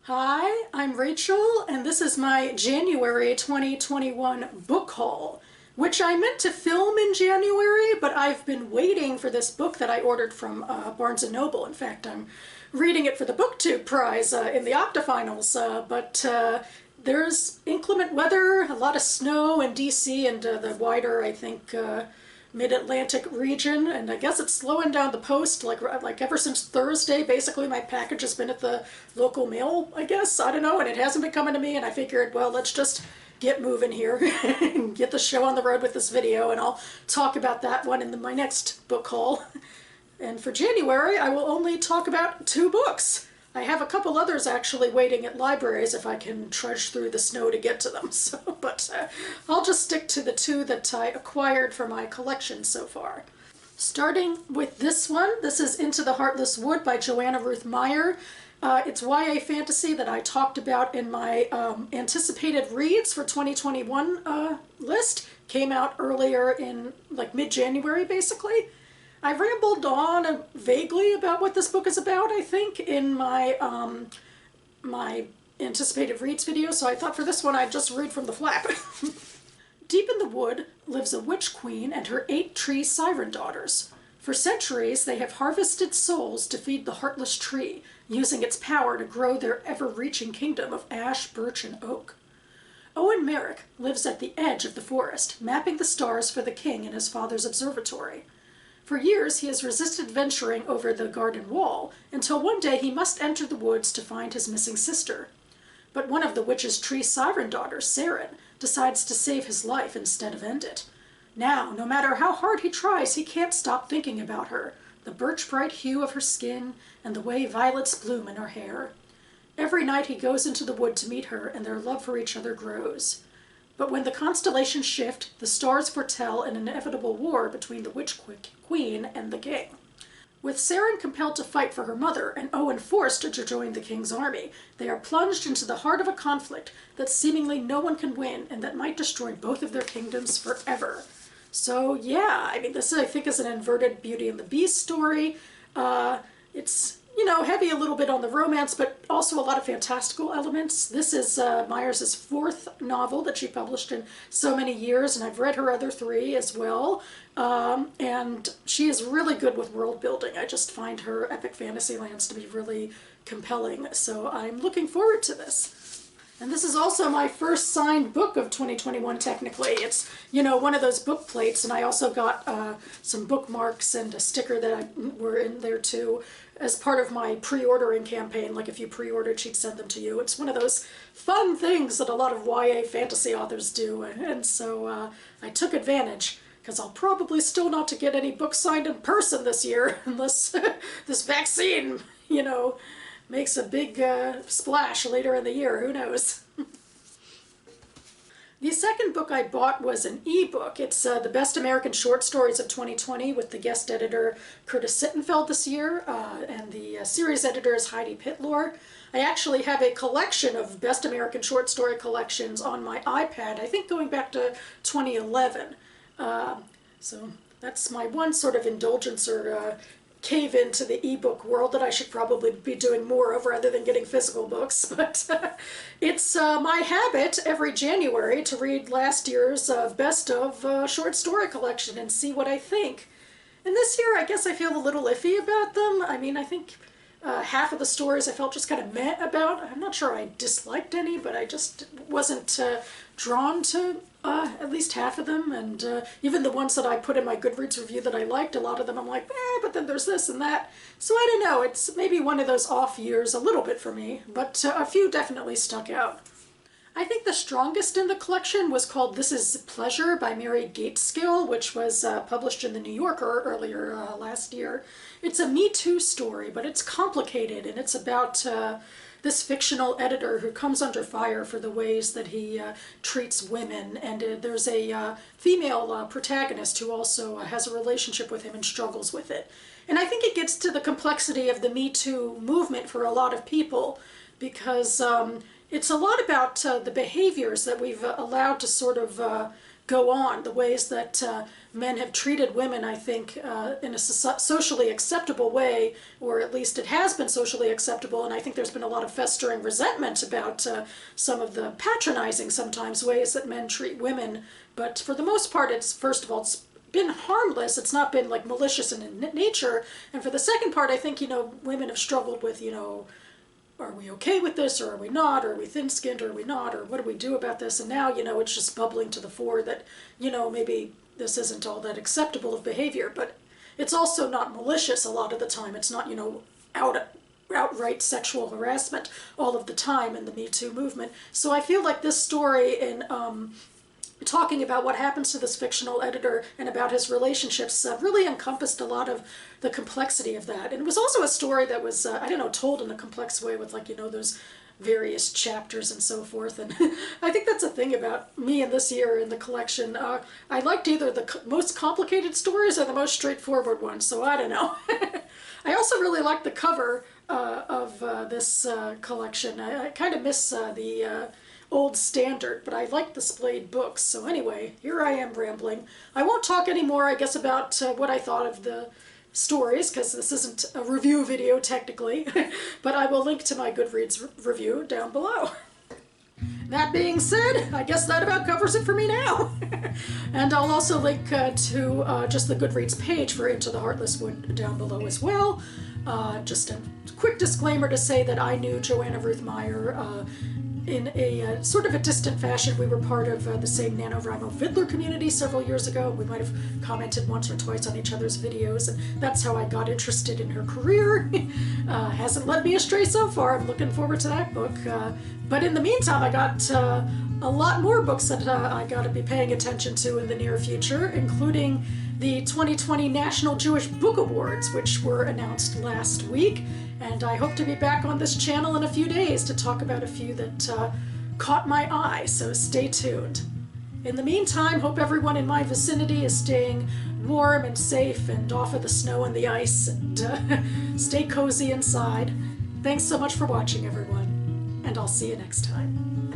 Hi, I'm Rachel, and this is my January 2021 book haul, which I meant to film in January, but I've been waiting for this book that I ordered from Barnes & Noble. In fact, I'm reading it for the BookTube prize in the octafinals, but there's inclement weather, a lot of snow in DC and the wider, I think, mid-Atlantic region, and I guess it's slowing down the post like ever since Thursday. Basically my package has been at the local mail, I guess, I don't know, and it hasn't been coming to me, and I figured, well, let's just get moving here and get the show on the road with this video, and I'll talk about that one in my next book haul. And for January I will only talk about 2 books. I have a couple others actually waiting at libraries if I can trudge through the snow to get to them. But I'll just stick to the 2 that I acquired for my collection so far. Starting with this one, this is Into the Heartless Wood by Joanna Ruth Meyer. It's YA fantasy that I talked about in my anticipated reads for 2021 list. Came out earlier in like mid-January basically. I rambled on vaguely about what this book is about, I think, in my my anticipated reads video, so I thought for this one I'd just read from the flap. Deep in the wood lives a witch queen and her 8 tree siren daughters. For centuries they have harvested souls to feed the heartless tree, using its power to grow their ever-reaching kingdom of ash, birch, and oak. Owen Merrick lives at the edge of the forest, mapping the stars for the king in his father's observatory. For years he has resisted venturing over the garden wall, until one day he must enter the woods to find his missing sister. But one of the witch's tree siren daughters, Saren, decides to save his life instead of end it. Now, no matter how hard he tries, he can't stop thinking about her, the birch-bright hue of her skin, and the way violets bloom in her hair. Every night he goes into the wood to meet her, and their love for each other grows. But when the constellations shift, the stars foretell an inevitable war between the Witch Queen and the King. With Saren compelled to fight for her mother and Owen forced to join the King's army, they are plunged into the heart of a conflict that seemingly no one can win and that might destroy both of their kingdoms forever. So yeah, I mean, this I think is an inverted Beauty and the Beast story. It's, you know, heavy a little bit on the romance, but also a lot of fantastical elements. This is Meyers' 4th novel that she published in so many years, and I've read her other 3 as well. And she is really good with world building. I just find her epic fantasy lands to be really compelling, so I'm looking forward to this. And this is also my first signed book of 2021, technically. It's, you know, one of those book plates, and I also got some bookmarks and a sticker that were in there too as part of my pre-ordering campaign. Like if you pre-ordered, she'd send them to you. It's one of those fun things that a lot of YA fantasy authors do, and so I took advantage, because I'll probably still not to get any books signed in person this year unless this vaccine, you know, makes a big splash later in the year. Who knows? The second book I bought was an ebook. It's the Best American Short Stories of 2020 with the guest editor Curtis Sittenfeld this year, and the series editor is Heidi Pitlor. I actually have a collection of Best American Short Story collections on my iPad, I think going back to 2011. So that's my one sort of indulgence or cave into the ebook world that I should probably be doing more of rather than getting physical books. But it's my habit every January to read last year's best of short story collection and see what I think. And this year I guess I feel a little iffy about them. I mean, I think half of the stories I felt just kind of meh about. I'm not sure I disliked any, but I just wasn't drawn to at least half of them, and even the ones that I put in my Goodreads review that I liked, a lot of them I'm like, but then there's this and that. So I don't know, it's maybe one of those off years a little bit for me, but a few definitely stuck out. I think the strongest in the collection was called This Is Pleasure by Mary Gateskill, which was published in the New Yorker earlier last year. It's a Me Too story, but it's complicated, and it's about this fictional editor who comes under fire for the ways that he treats women, and there's a female protagonist who also has a relationship with him and struggles with it. And I think it gets to the complexity of the Me Too movement for a lot of people, because it's a lot about the behaviors that we've allowed to sort of go on. The ways that men have treated women, I think, in a socially acceptable way, or at least it has been socially acceptable, and I think there's been a lot of festering resentment about some of the patronizing, sometimes, ways that men treat women. But for the most part, it's, first of all, it's been harmless. It's not been like malicious in nature. And for the second part, I think, women have struggled with, are we okay with this, or are we not? Or are we thin-skinned, or are we not? Or what do we do about this? And now, it's just bubbling to the fore that, maybe this isn't all that acceptable of behavior. But it's also not malicious a lot of the time. It's not, outright sexual harassment all of the time in the Me Too movement. So I feel like this story in talking about what happens to this fictional editor and about his relationships really encompassed a lot of the complexity of that. And it was also a story that was, told in a complex way with those various chapters and so forth. And I think that's a thing about me and this year in the collection. I liked either the most complicated stories or the most straightforward ones, so I don't know. I also really like the cover of this collection. I kind of miss the old standard, but I like the splayed books. So anyway, here I am rambling. I won't talk anymore, I guess, about what I thought of the stories, because this isn't a review video technically, but I will link to my Goodreads review down below. That being said, I guess that about covers it for me now. And I'll also link to just the Goodreads page for Into the Heartless Wood down below as well. Just a quick disclaimer to say that I knew Joanna Ruth Meyer in a sort of a distant fashion. We were part of the same NaNoWriMo Fiddler community several years ago. We might have commented once or twice on each other's videos, and that's how I got interested in her career. Hasn't led me astray so far. I'm looking forward to that book. But in the meantime, I got a lot more books that I got to be paying attention to in the near future, including the 2020 National Jewish Book Awards, which were announced last week. And I hope to be back on this channel in a few days to talk about a few that caught my eye, so stay tuned. In the meantime, hope everyone in my vicinity is staying warm and safe and off of the snow and the ice, and stay cozy inside. Thanks so much for watching, everyone, and I'll see you next time.